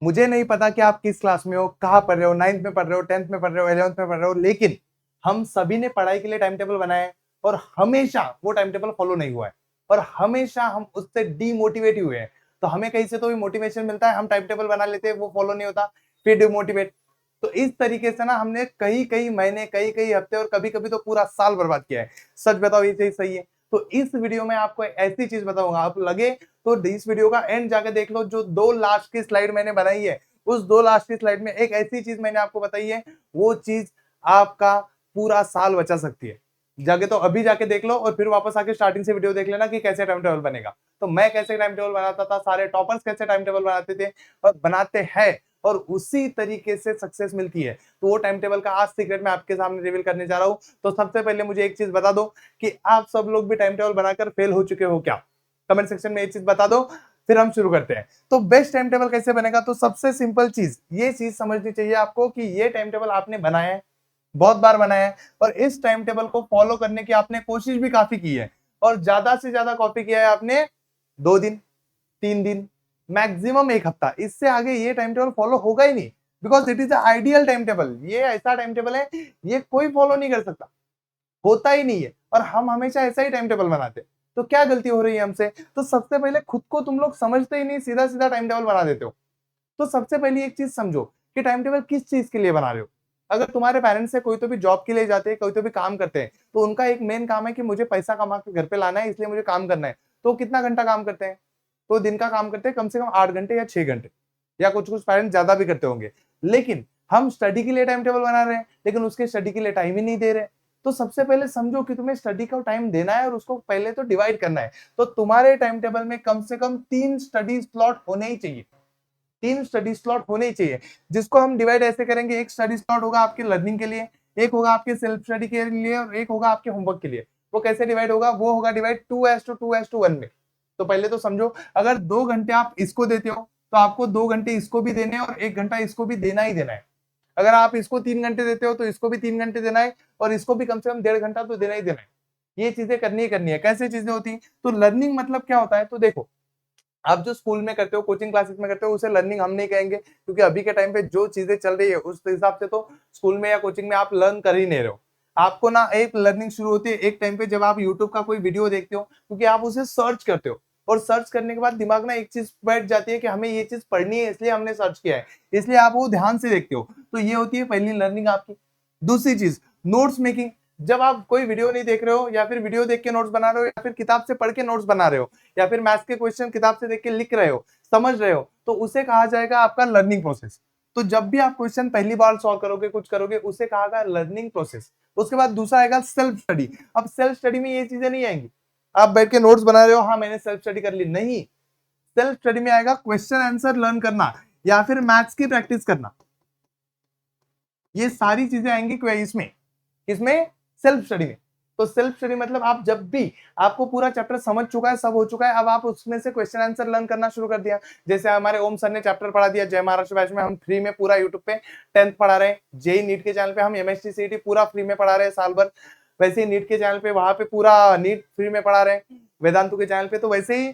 मुझे नहीं पता कि आप किस क्लास में हो, कहाँ पढ़ रहे हो, 9th में पढ़ रहे हो, 10th में पढ़ रहे हो, 11th में पढ़ रहे हो, लेकिन हम सभी ने पढ़ाई के लिए टाइम टेबल बनाया है और हमेशा वो टाइम टेबल फॉलो नहीं हुआ है और हमेशा हम उससे डीमोटिवेट हुए हैं। तो हमें कहीं से तो भी मोटिवेशन मिलता है, हम टाइम टेबल बना लेते हैं, वो फॉलो नहीं होता, फिर डिमोटिवेट। तो इस तरीके से ना हमने कई कई महीने, कई कई हफ्ते और कभी कभी तो पूरा साल बर्बाद किया है। सच बताओ ये चीज सही है? तो इस वीडियो में आपको ऐसी चीज बताऊंगा, आप लगे तो इस वीडियो का एंड जाके देख लो। जो 2 लास्ट की स्लाइड मैंने बनाई है, उस 2 लास्ट की स्लाइड में एक ऐसी चीज मैंने आपको बताई है, वो चीज आपका पूरा साल बचा सकती है। जाके तो अभी जाके देख लो और फिर वापस आके स्टार्टिंग से वीडियो देख लेना कि कैसे टाइम टेबल बनेगा। तो मैं कैसे टाइम टेबल बनाता था, सारे टॉपर्स कैसे टाइम टेबल बनाते थे और बनाते हैं, और उसी तरीके से सक्सेस मिलती है। तो वो टाइम टेबल का आज सीक्रेट मैं आपके सामने रिवील करने जा रहा हूं। तो सबसे पहले मुझे एक चीज बता दो कि आप सब लोग भी टाइम टेबल बनाकर फेल हो चुके हो क्या? कमेंट सेक्शन में एक चीज बता दो, फिर हम शुरू करते हैं। तो बेस्ट टाइम टेबल कैसे बनेगा? तो सबसे सिंपल चीज, ये चीज समझनी चाहिए आपको कि ये टाइम टेबल आपने बनाया है, बहुत बार बनाया है, और इस टाइम टेबल को फॉलो करने की आपने कोशिश भी काफी की है, और ज्यादा से ज्यादा कॉपी किया है आपने 2 दिन, 3 दिन, मैक्सिमम 1 हफ्ता। इससे आगे ये टाइम टेबल फॉलो होगा ही नहीं, because it is ideal time table. ये ऐसा टाइम टेबल है, ये कोई फॉलो नहीं कर सकता, होता ही नहीं है, और हम हमेशा ऐसा ही टाइम टेबल बनाते हैं। तो क्या गलती हो रही है हमसे? तो सबसे पहले खुद को तुम लोग समझते ही नहीं, सीधा सीधा टाइम टेबल बना देते हो। तो सबसे पहले एक चीज समझो कि टाइम टेबल किस चीज के लिए बना रहे हो। अगर तुम्हारे पेरेंट्स है, कोई तो भी जॉब के लिए जाते हैं, कोई तो भी काम करते हैं, तो उनका एक मेन काम है कि मुझे पैसा कमा के घर पे लाना है, इसलिए मुझे काम करना है। तो कितना घंटा काम करते हैं? तो दिन का काम करते हैं कम से कम 8 घंटे या 6 घंटे, या कुछ कुछ पेरेंट्स ज्यादा भी करते होंगे। लेकिन हम स्टडी के लिए टाइम टेबल बना रहे हैं, लेकिन उसके स्टडी के लिए टाइम ही नहीं दे रहे। तो सबसे पहले समझो कि तुम्हें स्टडी का टाइम देना है और उसको पहले तो डिवाइड करना है। तो तुम्हारे टाइम टेबल में कम से कम 3 स्टडी स्लॉट होने ही चाहिए, 3 स्टडी स्लॉट होने ही चाहिए, जिसको हम डिवाइड ऐसे करेंगे। एक स्टडी स्लॉट होगा आपके लर्निंग के लिए, एक होगा आपके सेल्फ स्टडी के लिए, और एक होगा आपके होमवर्क के लिए। वो कैसे डिवाइड होगा? वो होगा डिवाइड 2:2:1 में। तो पहले तो समझो, अगर 2 घंटे आप इसको देते हो, तो आपको 2 घंटे इसको भी देने हैं और 1 घंटा इसको भी देना ही देना है। अगर आप इसको 3 घंटे देते हो, तो इसको भी 3 घंटे देना है, और इसको भी कम से कम 1.5 घंटा तो देना ही देना है। ये चीजें करनी ही करनी है। कैसे चीजें होती? तो लर्निंग मतलब क्या होता है? तो देखो, आप जो स्कूल में करते हो, कोचिंग क्लासेस में करते हो, उसे लर्निंग हम नहीं कहेंगे, क्योंकि अभी के टाइम पे जो चीजें चल रही है उस हिसाब से तो स्कूल में या कोचिंग में आप लर्न कर ही नहीं रहे हो। आपको ना एक लर्निंग शुरू होती है एक टाइम पे, जब आप यूट्यूब का कोई वीडियो देखते हो, क्योंकि आप उसे सर्च करते हो, और सर्च करने के बाद दिमाग में एक चीज बैठ जाती है कि हमें ये चीज पढ़नी है, इसलिए हमने सर्च किया है, इसलिए आप वो ध्यान से देखते हो। तो ये होती है पहली लर्निंग आपकी। दूसरी चीज, नोट्स मेकिंग। जब आप कोई वीडियो नहीं देख रहे हो, या फिर वीडियो देख के नोट्स बना रहे हो, या फिर किताब से पढ़ के नोट्स बना रहे हो, या फिर मैथ्स के क्वेश्चन किताब से देख के लिख रहे हो, समझ रहे हो, तो उसे कहा जाएगा आपका लर्निंग प्रोसेस। तो जब भी आप क्वेश्चन पहली बार सॉल्व करोगे, कुछ करोगे, उसे कहा गया लर्निंग प्रोसेस। उसके बाद दूसरा आएगा सेल्फ स्टडी। अब सेल्फ स्टडी में ये चीजें नहीं आएंगी, आप बैठ के नोट्स बना रहे हो, हाँ मैंने सेल्फ स्टडी कर ली, नहीं। सेल्फ स्टडी में आएगा क्वेश्चन आंसर लर्न करना, या फिर मैथ्स की प्रैक्टिस करना। ये सारी चीजें आएंगी इसमें, किसमें? सेल्फ स्टडी में। तो सेल्फ स्टडी मतलब आप जब भी, आपको पूरा चैप्टर समझ चुका है, सब हो चुका है, अब आप उसमें से क्वेश्चन आंसर लर्न करना शुरू कर दिया। जैसे हमारे ओम सर ने चैप्टर पढ़ा दिया जय महाराष्ट्र बैच में, हम फ्री में पूरा यूट्यूब पे 10th पढ़ा रहे हैं। जेई नीट के चैनल पे हम एमएसटी सीईटी पूरा फ्री में पढ़ा रहे हैं साल भर। वैसे ही नीट के चैनल पे, वहां पे पूरा नीट फ्री में पढ़ा रहे हैं। वेदांतु के चैनल पे, तो वैसे ही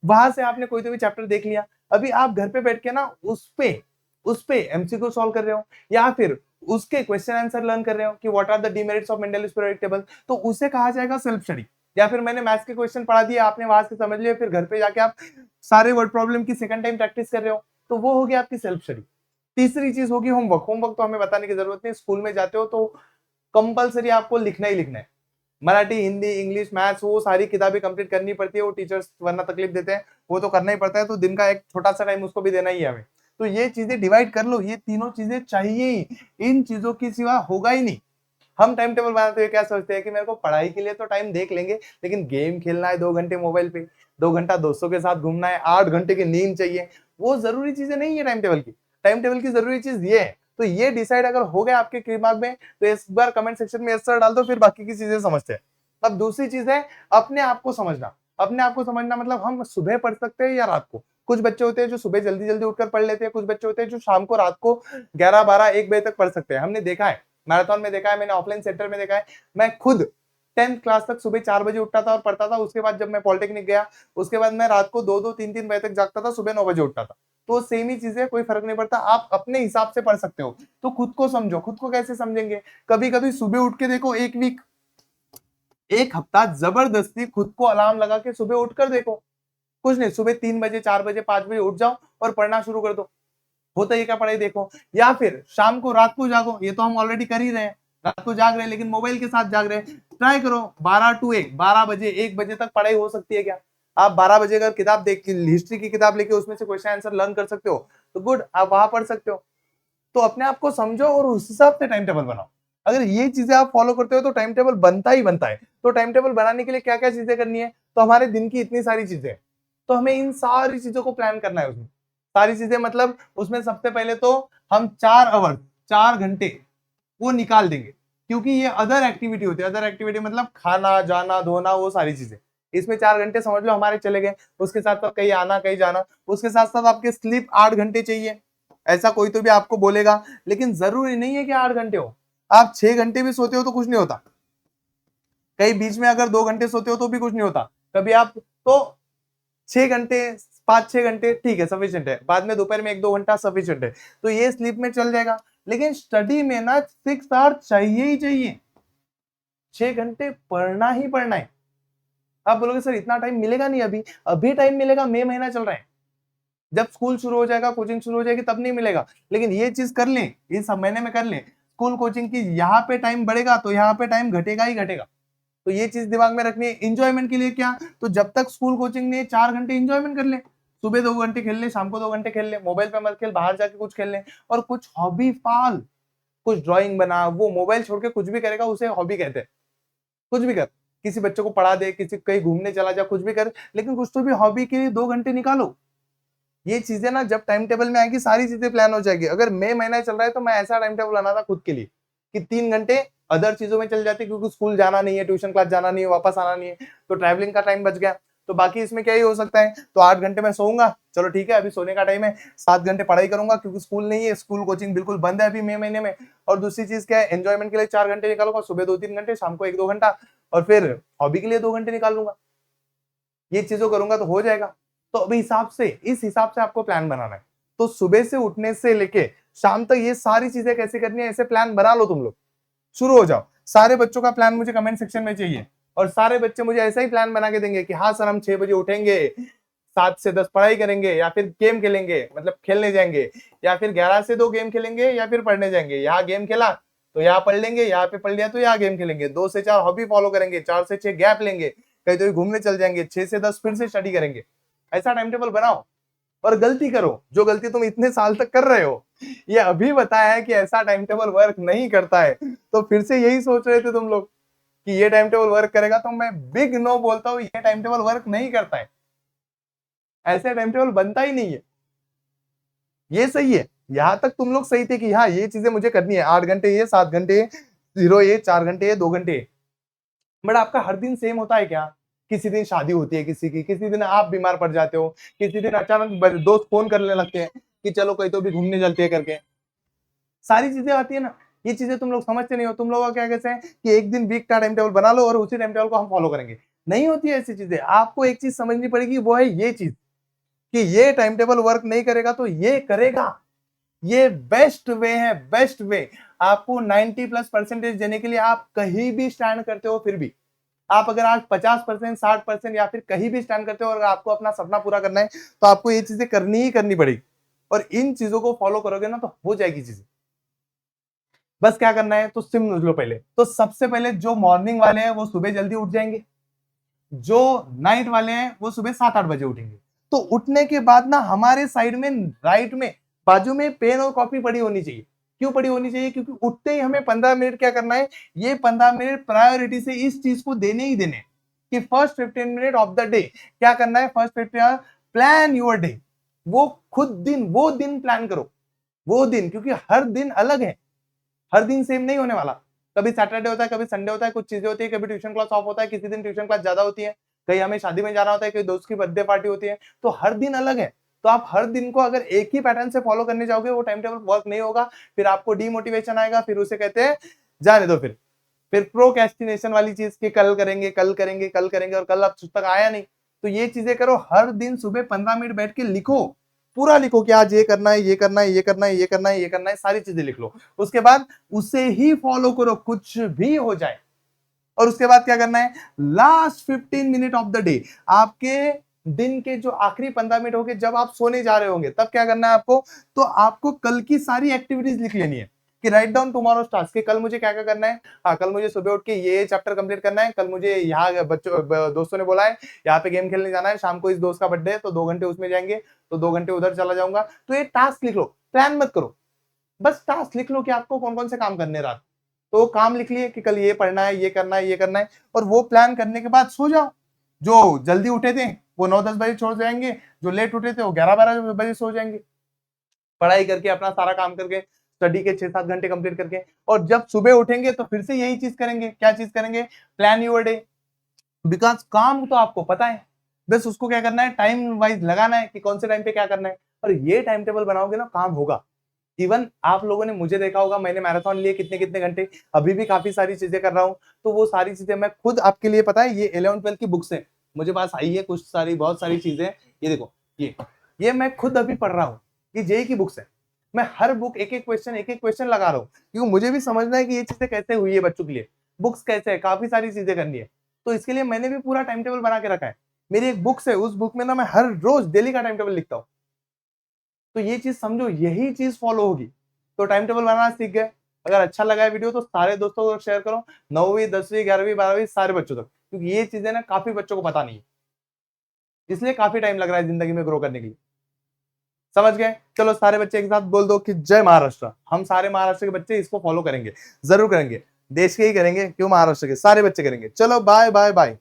वहां से आपने कोई तो भी चैप्टर देख लिया, अभी आप घर पे बैठ के ना उस पे एमसीक्यू सॉल्व कर रहे हो, या फिर उसके क्वेश्चन आंसर लर्न कर रहे हो कि what are the demerits of Mendeleev periodic table, तो उसे कहा जाएगा सेल्फ स्टडी। या फिर मैंने मैथ्स के क्वेश्चन पढ़ा दिए, आपने वहां से समझ लिया, फिर घर पे जाके आप सारे वर्ड प्रॉब्लम की सेकंड टाइम प्रैक्टिस कर रहे हो, तो वो हो गया आपकी सेल्फ स्टडी। तीसरी चीज होगी होमवर्क। होमवर्क तो हमें बताने की जरूरत नहीं, स्कूल में जाते हो तो कंपलसरी आपको लिखना ही लिखना है। मराठी, हिंदी, इंग्लिश, मैथ्स, वो सारी किताबें कंप्लीट करनी पड़ती है, वो टीचर्स वरना तकलीफ देते हैं, वो तो करना ही पड़ता है। तो दिन का एक छोटा सा टाइम उसको भी देना ही है हमें। तो ये चीजें डिवाइड कर लो, ये तीनों चीजें चाहिए ही, इन चीजों की सिवा होगा ही नहीं। हम टाइम टेबल बनाते हुए क्या सोचते हैं कि मेरे को पढ़ाई के लिए तो टाइम देख लेंगे, लेकिन गेम खेलना है 2 घंटे मोबाइल पे, 2 घंटा दोस्तों के साथ घूमना है, 8 घंटे की नींद चाहिए, वो जरूरी चीजें नहीं है टाइम टेबल की। टाइम टेबल की जरूरी चीज ये है। तो ये डिसाइड अगर हो गया आपके दिमाग में, तो इस बार कमेंट सेक्शन में यस सर डाल दो, फिर बाकी की चीजें समझते हैं। अब दूसरी चीज है अपने आप को समझना। अपने आप को समझना मतलब हम सुबह पढ़ सकते हैं या रात को। कुछ बच्चे होते हैं जो सुबह जल्दी जल्दी उठकर पढ़ लेते हैं, कुछ बच्चे होते हैं जो शाम को, रात को 11, 12, 1 बजे तक पढ़ सकते हैं। हमने देखा है, मैराथन में देखा है, मैंने ऑफलाइन सेंटर में देखा है। मैं खुद 10th क्लास तक सुबह 4 बजे उठता था और पढ़ता था। उसके बाद जब मैं पॉलिटेक्निक गया, उसके बाद मैं रात को 2-2, 3-3 बजे तक जागता था, सुबह 9 बजे उठता था। तो सेम ही चीज है, कोई फर्क नहीं पड़ता, आप अपने हिसाब से पढ़ सकते हो। तो खुद को समझो, खुद को कैसे समझेंगे, कभी कभी सुबह उठ के देखो, एक वीक, एक हफ्ता जबरदस्ती खुद को अलार्म लगा के सुबह उठकर देखो, कुछ नहीं, सुबह 3 बजे 4 बजे 5 बजे उठ जाओ और पढ़ना शुरू कर दो, होता ही क्या पढ़ाई देखो। या फिर शाम को, रात को जागो, ये तो हम ऑलरेडी कर ही रहे हैं, रात को जाग रहे हैं लेकिन मोबाइल के साथ जाग रहे हैं, ट्राई करो 12 टू 1, 12 बजे 1 बजे तक पढ़ाई हो सकती है क्या? आप 12 बजे अगर किताब देख के, हिस्ट्री की किताब लेके उसमें से क्वेश्चन आंसर लर्न कर सकते हो तो गुड, आप वहां पढ़ सकते हो। तो अपने आप को समझो और उस हिसाब से टाइम टेबल बनाओ। अगर ये चीजें आप फॉलो करते हो तो टाइम टेबल बनता ही बनता है। तो टाइम टेबल बनाने के लिए क्या क्या चीजें करनी है, तो हमारे दिन की इतनी सारी चीजें हैं, तो हमें इन सारी चीजों को प्लान करना है। उसमें सारी चीजें मतलब उसमें सबसे पहले तो हम 4 आवर, 4 घंटे वो निकाल देंगे, क्योंकि ये अदर एक्टिविटी होती है। अदर एक्टिविटी मतलब खाना, जाना, धोना, वो सारी चीजें, इसमें 4 घंटे समझ लो हमारे चले गए। उसके साथ साथ कहीं आना कहीं जाना, उसके साथ साथ आपके स्लीप 8 घंटे चाहिए। ऐसा कोई तो भी आपको बोलेगा, लेकिन जरूरी नहीं है कि 8 घंटे हो, आप 6 घंटे भी सोते हो तो कुछ नहीं होता, कहीं बीच में अगर 2 घंटे सोते हो तो भी कुछ नहीं होता कभी आप, तो 6 घंटे, 5-6 घंटे ठीक है, सफिशियंट है। बाद में दोपहर में 1-2 घंटा सफिशियंट है, तो ये स्लीप में चल जाएगा। लेकिन स्टडी में ना 6 आवर चाहिए ही चाहिए, 6 घंटे पढ़ना ही पढ़ना है। आप बोलोगे सर इतना टाइम मिलेगा नहीं, अभी अभी टाइम मिलेगा, मई महीना चल रहा है, जब स्कूल शुरू हो जाएगा, कोचिंग शुरू हो जाएगी तब नहीं मिलेगा। लेकिन ये चीज कर लें, इस महीने में कर लें, स्कूल कोचिंग की यहाँ पे टाइम बढ़ेगा तो यहाँ पे टाइम घटेगा ही घटेगा। तो ये चीज दिमाग में रखनी है। इंजॉयमेंट के लिए क्या, तो जब तक स्कूल कोचिंग नहीं है 4 घंटे इंजॉयमेंट कर ले, सुबह 2 घंटे खेल ले, शाम को 2 घंटे खेल ले, मोबाइल पे मत खेल, बाहर जाके कुछ खेल ले, और कुछ हॉबी पाल, कुछ ड्राइंग बना, वो मोबाइल छोड़ के कुछ भी करेगा उसे हॉबी कहते हैं। कुछ भी कर, किसी बच्चे को पढ़ा दे, किसी कहीं घूमने चला जा, कुछ भी कर, लेकिन कुछ तो भी हॉबी के लिए 2 घंटे निकालो। ये चीजें ना जब टाइम टेबल में आएगी सारी चीजें प्लान हो जाएगी। अगर मई महीना चल रहा है तो मैं ऐसा टाइम टेबल बना था खुद के लिए कि 3 घंटे अदर चीजों में चल जाते, क्योंकि स्कूल जाना नहीं है, ट्यूशन क्लास जाना नहीं है, वापस आना नहीं है, तो ट्रैवलिंग का टाइम बच गया। तो बाकी इसमें क्या ही हो सकता है, तो 8 घंटे मैं सोऊंगा, चलो ठीक है, अभी सोने का टाइम है, 7 घंटे पढ़ाई करूंगा क्योंकि स्कूल नहीं है, स्कूल कोचिंग बिल्कुल बंद है अभी मई महीने में। और दूसरी चीज क्या है, एंजॉयमेंट के लिए 4 घंटे निकालूंगा, सुबह 2-3 घंटे, शाम को 1-2 घंटा, और फिर हॉबी के लिए 2 घंटे निकाल लूंगा। ये चीजों करूंगा तो हो जाएगा। तो अभी हिसाब से, इस हिसाब से आपको प्लान बनाना है। तो सुबह से उठने से लेके शाम तक ये सारी चीजें कैसे करनी है, ऐसे प्लान बना लो तुम लोग, शुरू हो जाओ। सारे बच्चों का प्लान मुझे कमेंट सेक्शन में चाहिए, और सारे बच्चे मुझे ऐसा ही प्लान बना के देंगे कि हाँ सर हम 6 बजे उठेंगे, 7 से 10 पढ़ाई करेंगे, या फिर गेम खेलेंगे, मतलब खेलने जाएंगे, या फिर 11 से 2 गेम खेलेंगे, या फिर पढ़ने जाएंगे। यहाँ गेम खेला तो यहाँ पढ़ लेंगे, यहाँ पे पढ़ लिया तो यहाँ गेम खेलेंगे, 2 से 4 हॉबी फॉलो करेंगे, 4 से 6 गैप लेंगे, कहीं तो भी घूमने चल जाएंगे, 6 से 10 फिर से स्टडी करेंगे। ऐसा टाइम टेबल बनाओ और गलती करो, जो गलती तुम इतने साल तक कर रहे हो, ये अभी बताया है कि ऐसा टाइम टेबल वर्क नहीं करता है, तो फिर से यही सोच रहे थे तुम लोग कि ये टाइम टेबल वर्क करेगा, तो मैं बिग नो बोलता हूं, ये टाइम टेबल वर्क नहीं करता है, ऐसे टाइम टेबल बनता ही नहीं है। ये सही है, यहां तक तुम लोग सही थे कि हाँ ये चीजें मुझे करनी है, 8 घंटे ये, 7 घंटे ये, 0 ये, 4 घंटे ये, 2 घंटे। बट आपका हर दिन सेम होता है क्या? किसी दिन शादी होती है किसी की, किसी दिन आप बीमार पड़ जाते हो, किसी दिन अचानक दोस्त फोन करने लगते हैं कि चलो कहीं तो भी घूमने चलते हैं करके, सारी चीजें आती है ना। ये चीजें तुम लोग समझते नहीं हो। तुम लोग का क्या कहते हैं कि एक दिन वीक का टाइम टेबल बना लो और उसी टाइम टेबल को हम फॉलो करेंगे, नहीं होती है ऐसी चीजें। आपको एक चीज समझनी पड़ेगी, वो है ये चीज कि ये टाइम टेबल वर्क नहीं करेगा तो ये करेगा। ये बेस्ट वे है, बेस्ट वे। आपको 90+% देने के लिए आप कहीं भी स्टैंड करते हो, फिर भी आप अगर आज 50%, 60% या फिर कहीं भी स्टैंड करते हो, और आपको अपना सपना पूरा करना है तो आपको ये चीजें करनी ही करनी पड़ेगी, और इन चीजों को फॉलो करोगे ना तो हो जाएगी चीजें। बस क्या करना है, तो समझ लो पहले, तो सबसे पहले जो मॉर्निंग वाले हैं वो सुबह जल्दी उठ जाएंगे, जो नाइट वाले हैं वो सुबह 7-8 बजे उठेंगे। तो उठने के बाद ना हमारे साइड में, राइट में, बाजू में पेन और कॉपी पड़ी होनी चाहिए। क्यों पड़ी होनी चाहिए? क्योंकि उठते ही हमें 15 मिनट क्या करना है, ये 15 मिनट प्रायोरिटी से इस चीज को देने ही देने कि first 15 minute of the day क्या करना है, फर्स्ट 15 प्लान योर डे। वो खुद दिन, वो दिन प्लान करो, वो दिन, क्योंकि हर दिन अलग है, हर दिन सेम नहीं होने वाला। कभी सैटरडे होता है, कभी संडे होता है, कुछ चीजें होती है, कभी ट्यूशन क्लास ऑफ होता है, किसी दिन ट्यूशन क्लास ज्यादा होती है, कहीं हमें शादी में जाना होता है, कहीं दोस्त की बर्थडे पार्टी होती है, तो हर दिन अलग है। तो आप हर दिन को अगर एक ही पैटर्न से फॉलो करने जाओगे, वो टाइम टेबल वर्क नहीं होगा, फिर आपको डीमोटिवेशन आएगा, फिर उसे कहते हैं जाने दो, फिर प्रोक्रेस्टिनेशन वाली चीज की, कल करेंगे कल करेंगे कल करेंगे, और कल अब तक आया नहीं। तो ये चीजें करो, हर दिन सुबह 15 मिनट बैठ के लिखो पूरा लिखो कि आज ये करना है, ये करना है, ये करना है, ये करना है, ये करना है, सारी चीजें लिख लो। उसके बाद उसे ही फॉलो करो, कुछ भी हो जाए। और उसके बाद क्या करना है, last 15 minute of the day, आपके दिन के जो आखिरी 15 मिनट होंगे, जब आप सोने जा रहे होंगे, तब क्या करना है आपको, तो आपको कल की सारी एक्टिविटीज लिख लेनी है कि राइट डाउन टुमारोज टास्क, कि कल मुझे क्या क्या करना है। हाँ, कल मुझे सुबह उठ के ये चैप्टर कंप्लीट करना है, कल मुझे यहाँ दोस्तों ने बोला है यहाँ पे गेम खेलने जाना है, शाम को इस दोस्त का बर्थडे है तो 2 घंटे उसमें जाएंगे, तो 2 घंटे उधर चला जाऊंगा। तो ये टास्क लिख लो, प्लान मत करो, बस टास्क लिख लो कि आपको कौन कौन से काम करने रात। तो काम लिख लिए कि कल ये पढ़ना है, ये करना है, ये करना है, और वो प्लान करने के बाद सो जाओ। जो जल्दी उठे थे वो 9-10 बजे छोड़ जाएंगे, जो लेट उठे थे वो 11-12 बजे सो जाएंगे, पढ़ाई करके अपना सारा काम करके, स्टडी के 6-7 घंटे कंप्लीट करके। और जब सुबह उठेंगे तो फिर से यही चीज करेंगे। क्या चीज करेंगे, प्लान योर डे, बिकॉज काम तो आपको पता है, बस उसको क्या करना है, टाइम वाइज लगाना है कि कौन से टाइम पे क्या करना है। और ये टाइम टेबल बनाओगे ना, काम होगा। इवन आप लोगों ने मुझे देखा होगा, मैंने मैराथन लिए कितने कितने घंटे, अभी भी काफी सारी चीजें कर रहा हूँ। तो वो सारी चीजें मैं खुद आपके लिए, पता है, ये 11-12 की बुक्स है मुझे पास आई है, कुछ सारी बहुत सारी चीजें। ये देखो, ये मैं खुद अभी पढ़ रहा हूँ, ये जेई की बुक्स है। मैं हर बुक एक एक क्वेश्चन लगा रहा हूँ, क्योंकि मुझे भी समझना है कि ये चीजें कैसे हुई है बच्चों के लिए, बुक्स कैसे है, काफी सारी चीजें करनी है। तो इसके लिए मैंने भी पूरा टाइम टेबल बना के रखा है। मेरी एक बुक्स है, उस बुक में ना मैं हर रोज डेली का टाइम टेबल लिखता हूँ। तो ये चीज समझो, यही चीज फॉलो होगी तो टाइम टेबल बनाना सीख गए। अगर अच्छा लगा है वीडियो तो सारे दोस्तों को शेयर करो, 9वीं 10वीं 11वीं 12वीं सारे बच्चों तक, क्योंकि ये चीजें ना काफी बच्चों को पता नहीं है, इसलिए काफी टाइम लग रहा है जिंदगी में ग्रो करने के लिए। समझ गए? चलो सारे बच्चे एक साथ बोल दो कि जय महाराष्ट्र। हम सारे महाराष्ट्र के बच्चे इसको फॉलो करेंगे, जरूर करेंगे, देश के ही करेंगे, क्यों महाराष्ट्र के सारे बच्चे करेंगे। चलो बाय बाय बाय।